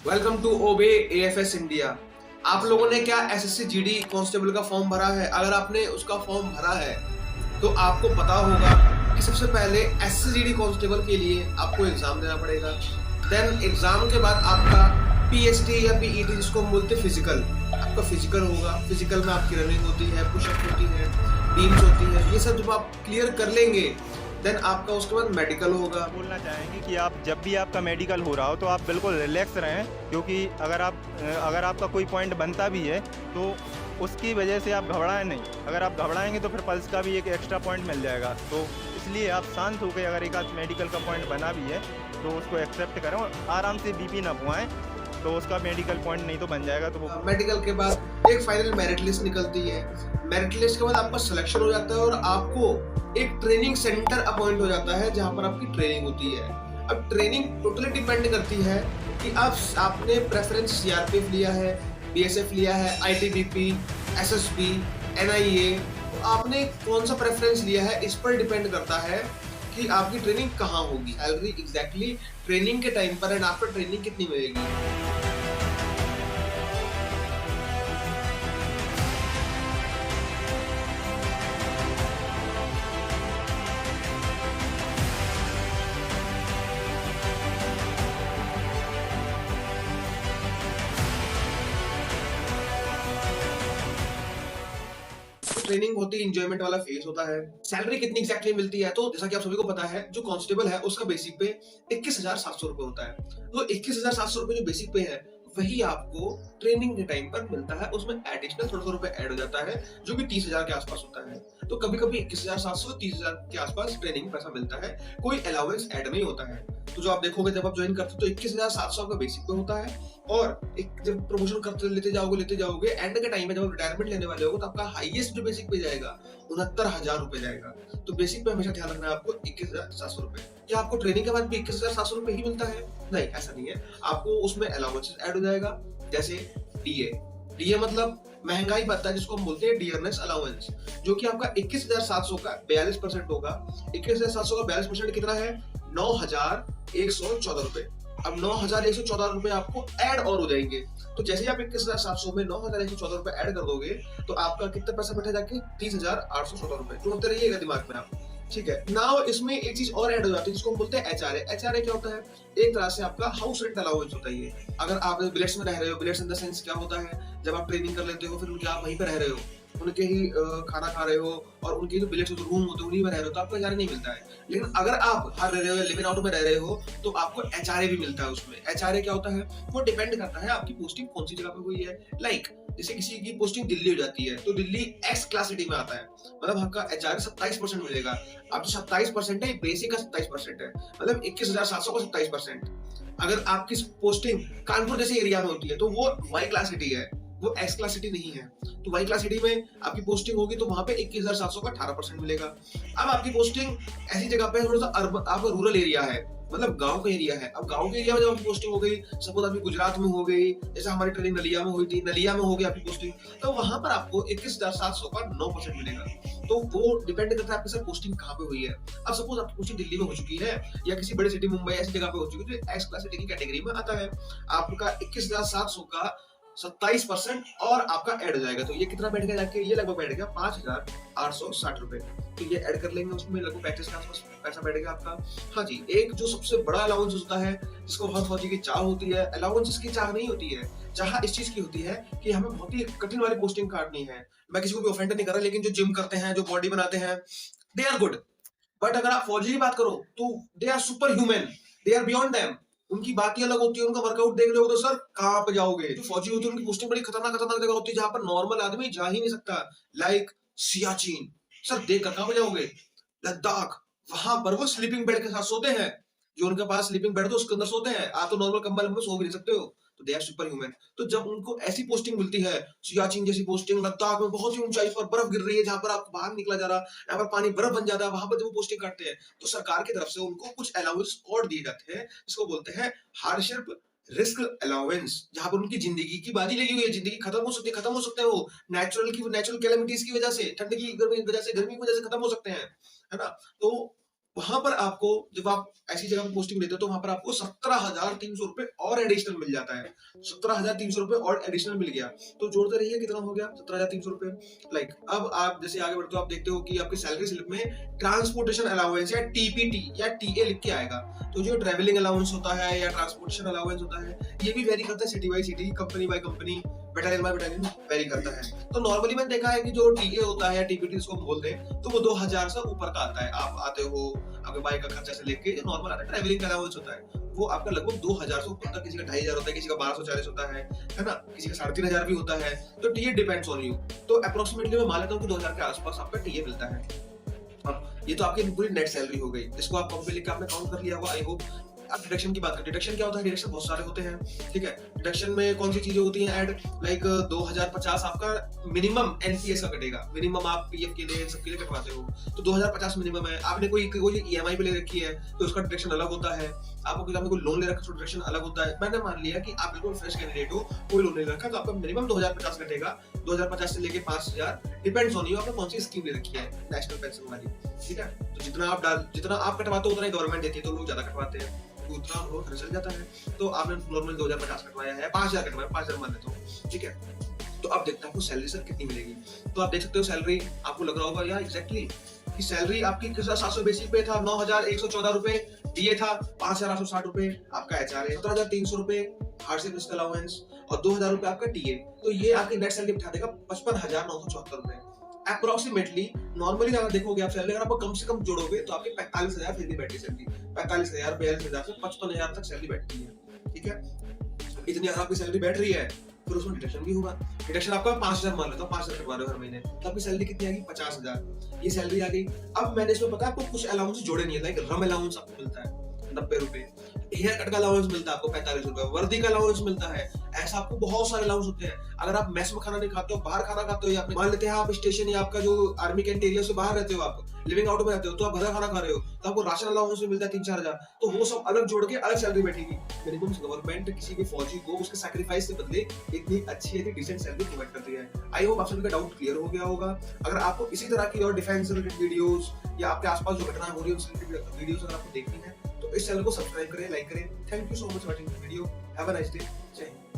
Welcome to ओबे AFS India. आप लोगों ने क्या एसएससी जीडी कांस्टेबल का फॉर्म भरा है? अगर आपने उसका फॉर्म भरा है तो आपको पता होगा कि सबसे पहले एसएससी जीडी कांस्टेबल के लिए आपको एग्जाम देना पड़ेगा। देन एग्जाम के बाद आपका पीएसटी या पीईटी जिसको हम बोलते हैं फिजिकल, आपका फिजिकल होगा। फिजिकल में आपकी रनिंग होती है, पुशअप होती है, बीम्स होती है। ये सब जब आप क्लियर कर लेंगे देन आपका उसके बाद मेडिकल होगा। बोलना चाहेंगे कि आप जब भी आपका मेडिकल हो रहा हो तो आप बिल्कुल रिलैक्स रहें, क्योंकि अगर आपका कोई पॉइंट बनता भी है तो उसकी वजह से आप घबराएं नहीं। अगर आप घबराएंगे तो फिर पल्स का भी एक एक्स्ट्रा पॉइंट मिल जाएगा। तो इसलिए आप शांत होकर अगर एक आध मेडिकल का पॉइंट बना भी है तो उसको एक्सेप्ट करें और आराम से बीपी ना पुआएं, तो उसका मेडिकल पॉइंट नहीं तो बन जाएगा। तो वो मेडिकल के बाद एक फाइनल मेरिट लिस्ट निकलती है। मेरिट लिस्ट के बाद आपका सिलेक्शन हो जाता है और आपको एक ट्रेनिंग सेंटर अपॉइंट हो जाता है जहां पर आपकी ट्रेनिंग होती है। अब ट्रेनिंग टोटली डिपेंड करती है कि आपने प्रेफरेंस सीआरपीएफ लिया है, बीएसएफ लिया है, आईटीबीपी, एसएसबी, एनआईए, तो आपने कौन सा प्रेफरेंस लिया है इस पर डिपेंड करता है कि आपकी ट्रेनिंग कहाँ होगी। सैलरी एग्जैक्टली ट्रेनिंग के टाइम पर एंड आफ्टर ट्रेनिंग कितनी मिलेगी। ट्रेनिंग होती है, इंजॉयमेंट वाला फेज होता है। सैलरी कितनी एग्जैक्टली मिलती है तो जैसा कि आप सभी को पता है, जो कांस्टेबल है उसका बेसिक पे 21,700 रुपए होता है। तो 21,700 रुपए जो बेसिक पे है वही आपको ट्रेनिंग के टाइम पर मिलता है। उसमें एडिशनल थोड़ा सा रुपए ऐड हो जाता है जो कि 30,000 के आसपास होता है। तो कभी कभी 21,700 30,000 के आसपास ट्रेनिंग पैसा मिलता है, कोई अलाउंस ऐड नहीं होता है। तो जो आप देखोगे जब आप ज्वाइन करते हो तो 21,700 आपका बेसिक पे होता है और एक जब प्रमोशन करते लेते जाओगे एंड के टाइम में जब आप रिटायरमेंट लेने वाले होगे तो आपका हाईएस्ट जो बेसिक पे जाएगा 69,000 रुपए जाएगा। तो बेसिक पे हमेशा ध्यान रखना है आपको 21,700 रुपए। क्या आपको ट्रेनिंग के बाद भी 21,700 रुपए ही मिलता है? नहीं, ऐसा नहीं है। आपको उसमें अलाउंसेस ऐड हो जाएगा, जैसे डीए। डीए मतलब महंगाई भत्ता जिसको हम बोलते हैं डियरनेस अलाउंस, जो कि आपका 21,700 का 42% होगा। 21,700 का 42% कितना है? 9,114 रुपए। अब 9,114 रुपए आपको ऐड और हो जाएंगे। तो जैसे ही आप 21,700 में 9,114 रुपए ऐड कर दोगे तो आपका कितना पैसा बैठे जाके 30,814 रुपए। जोड़ते रहिएगा दिमाग में आप, ठीक है। नाउ इसमें एक चीज और ऐड हो जाती है जिसको हम बोलते हैं एचआरए। एचआरए क्या होता है? एक तरह से आपका हाउस रेंट अलाउंस होता है ये। अगर आप बिलेट्स में रह रहे हो, बिलेट्स इन द सेंस क्या होता है, जब आप ट्रेनिंग कर लेते हो फिर उनके आप वहीं पे रह रहे हो, उनके ही खाना खा रहे हो और उनके जो बिलेट्स रूम होते हैं उन्हीं में रह रहे हो तो आपको एचआरए नहीं मिलता है। लेकिन अगर आप बाहर रह रहे हो, लिव इन आउट में रह रहे हो तो आपको एचआरए भी मिलता है। उसमें एचआरए क्या होता है? वो डिपेंड करता है आपकी पोस्टिंग कौन सी जगह पे हुई है। लाइक जैसे किसी की पोस्टिंग दिल्ली हो जाती है तो दिल्ली एक्स क्लास सिटी में आता है, मतलब आपका एचआरए 27% मिलेगा। अब जो 27% है बेसिक का 27% है, मतलब 21,700 का 27%। अगर आपकी पोस्टिंग कानपुर जैसे एरिया में होती है तो वो वाई क्लास सिटी है, वो एक्स क्लास सिटी नहीं है। तो वाई क्लास सिटी में आपकी पोस्टिंग होगी तो वहां पे 21,700 का 18% मिलेगा। अब आपकी पोस्टिंग ऐसी जगह पे थोड़ा सा अर्बन, आपका रूरल एरिया है, मतलब गांव का एरिया है। अब गांव के एरिया में जब आपकी पोस्टिंग हो गई, सपोज आपकी गुजरात में हो गई, जैसे हमारी ट्रेनिंग नलिया में हुई थी, नलिया में हो गई आपकी पोस्टिंग, तो वहां पर आपको 21,700 का 9% मिलेगा। तो वो डिपेंड करता है आपके साथ पोस्टिंग कहाँ पे हुई है। अब सपोज आपकी पोस्टिंग दिल्ली में हो चुकी है या किसी बड़ी सिटी मुंबई ऐसी जगह पे हो चुकी है तो एक्स क्लास सिटी की कैटेगरी में आता है। आपका 21,700 का 27% और आपका ऐड हो जाएगा। तो ये कितना बैठ गया जाके? ये लगभग बैठ गया 5,860 रुपए। तो ये ऐड कर लेंगे, उसमें लगभग 35 के आसपास पैसा बैठ गया आपका। हाँ जी, एक जो सबसे बड़ा अलाउंस होता है जिसको बहुत फौजी की चाह होती है, अलाउंस इसकी चाह नहीं होती है, चाह इस चीज की होती है कि हमें बहुत ही कठिन वाली पोस्टिंग काटनी है। मैं किसी को भी ऑफेंड नहीं कर रहा, लेकिन जो जिम करते हैं, जो बॉडी बनाते हैं, दे आर गुड। बट अगर आप फौजी की बात करो तो they are super human, they are beyond them. उनकी बात ही अलग होती है, उनका वर्कआउट देख लो तो सर कहाँ पे जाओगे। जो फौजी होती है उनकी पोस्टिंग बड़ी खतरनाक खतरनाक जगह होती है जहां पर नॉर्मल आदमी जा ही नहीं सकता। लाइक सियाचिन, सर देख कर कहाँ पे जाओगे? लद्दाख, वहां पर वो स्लीपिंग बेड के साथ सोते हैं। जो उनके पास स्लीपिंग बेड तो उसके अंदर सोते हैं, आप तो नॉर्मल कंबल में सो भी नहीं सकते हो। तो दे आर सुपर ह्यूमन। तो जब उनको ऐसी पोस्टिंग मिलती है, सियाचिन जैसी पोस्टिंग, लद्दाख में बहुत ही ऊंचाई पर बर्फ गिर रही है, जहां पर आपको बाहर निकला जा रहा है, यहाँ पर पानी बर्फ बन जाता है, वहां पर जब वो पोस्टिंग काटते हैं तो सरकार की तरफ से उनको कुछ अलाउंस और दिए जाते हैं जिसको बोलते हैं हार्डशिप रिस्क अलाउंस। जहां पर उनकी जिंदगी की बाजी लगी हुई है, जिंदगी खत्म हो सकते हैं वो नेचुरल कैलेमिटीज की वजह से, ठंड की गर्मी की वजह से, गर्मी की वजह से खत्म हो सकते हैं, है ना। तो वहां पर आपको जब आप ऐसी जगह पर पोस्टिंग लेते हो तो वहां पर आपको 17,300 रुपए और एडिशनल मिल जाता है। 17,300 रुपए और एडिशनल मिल गया, तो जोड़ते रहिए कितना हो गया 17,300 रुपए। लाइक अब आप जैसे आगे बढ़ते हो, आप देखते हो कि आपकी सैलरी स्लिप में ट्रांसपोर्टेशन अलाउंस या टीपीटी या टीए लिख के आएगा। तो जो ट्रैवलिंग अलाउंस होता है या ट्रांसपोर्टेशन अलाउंस होता है, ये भी वेरी करता है city by city, company by company, battalion by battalion vary करता है। तो नॉर्मली मैंने देखा है कि जो टीए होता है या टीपीटी इसको हम बोलते हैं, तो वो 2,000 से ऊपर का आता है। आप आते हो, आपके बाइक का खर्चा से लेके जो नॉर्मल आता है ट्रैवलिंग का अलाउंस होता है, वो आपका लगभग 2,000 से ऊपर तक, किसी का 2,500 होता है, किसी का 1,240 होता है ना, किसी का 3,500 भी होता है। तो टीए डिपेंड्स ऑन यू। तो अप्रोक्सीमेटली मैं मान लेता हूँ कि 2,000 के आसपास आपका टीए मिलता है। अब ये तो आपकी पूरी नेट सैलरी हो गई, इसको आप कॉपी लिख के आपने काउंट कर लिया होगा, आई होप। अब डिडक्शन की बात करें, डिडक्शन क्या होता है? डिडक्शन बहुत सारे होते हैं, ठीक है। डिडक्शन में कौन सी चीजें होती हैं ऐड? लाइक 2,050 आपका मिनिमम एनपीएस का कटेगा, मिनिमम आप पीएफ के लिए सबके लिए कटवाते हो, तो 2,050 मिनिमम है। आपने कोई ईएमआई पे ले रखी है तो उसका डिडक्शन अलग होता है। आपको कोई लोन ले रखा है तो डिडक्शन अलग होता है। मैंने मान लिया कि आप बिल्कुल फ्रेश कैंडिडेट हो, कोई लोन नहीं रखा, तो आपका मिनिमम 2,050 कटेगा। 2,050 से लेके 5,000 डिपेंड्स ऑन यू, आपने कौन सी स्कीम ले रखी है नेशनल पेंशन वाली, ठीक है। तो जितना आप कटवाते हो उतना ही गवर्नमेंट देती है, तो लोग ज्यादा कटवाते हैं, उतना वो खर्च चल जाता है। तो आपने नॉर्मल 2,050 कटवाया है, 5,000 कटवाया, 5,000 मान लेता हूँ, ठीक है। तो आप देखते हैं आपको सैलरी सर कितनी मिलेगी। तो आप देख सकते हो सैलरी, आपको लग रहा होगा यार एग्जैक्टली कि सैलरी आपकी 700 बेसिक पे था, 9,114 रुपए डीए था, 5,860 रुपए आपका एचआर है, 17,300 रुपए हार्ड सर्विस अलाउंस और 2,000 रुपए आपका टीए। तो ये आपकी नेट सैलरी बिठा देगा 55,974 रुपए अप्रोक्सीमेटली। नॉर्मली अगर देखोगे आप सैलरी, अगर आपको कम से कम जोड़ोगे तो आपके 45,000 फिर भी बैठी सैलरी, 45,000 42,000 से 55,000 तक सैलरी बैठती है, ठीक है। इतनी अगर आपकी सैलरी बैठ रही है, फिर उसमें डिडक्शन भी होगा। डिडक्शन आपका 5,000 मान लेता हूँ, 5,000 कटवा रहे हो हर महीने, तो आपकी सैलरी कितनी आएगी? 50,000। ये सैलरी आ गई। अब मैंने इसमें पता है आपको कुछ अलाउंस जोड़े नहीं है, लाइक रम अलाउंस आपको मिलता है 90 रुपए, हेयर कट का अलाउंस मिलता है आपको 45 रुपए, वर्दी का अलाउंस मिलता है। ऐसा आपको बहुत सारे अलाउंस होते हैं। अगर आप मेस में खाना नहीं खाते हो, बाहर खाना खाते हो, या मान लेते हैं आप स्टेशन या आपका जो आर्मी कैंट एरिया से बाहर रहते हो, आप लिविंग आउट में रहते हो, तो आप घर का खाना खा रहे हो, तो आपको राशन अलाउंस भी मिलता है 3-4 हजार। तो वो सब अलग जोड़ के अलग सैलरी बैठेगी। मिनिमम गवर्नमेंट किसी भी फौजी को उसके सैक्रिफाइस के बदले इतनी अच्छी डिसेंट सैलरी प्रोवाइड करती है। आई होप आप सभी का डाउट क्लियर हो गया होगा। अगर आपको इसी तरह की और डिफेंस रिलेटेड वीडियोस या आपके आसपास जो घटना हो रही है उस रिलेटेड वीडियोस अगर आपको देखनी है, तो इस चैनल को सब्सक्राइब करें, लाइक करें। Thank you so much for watching this video. Have a nice day. जय हिंद।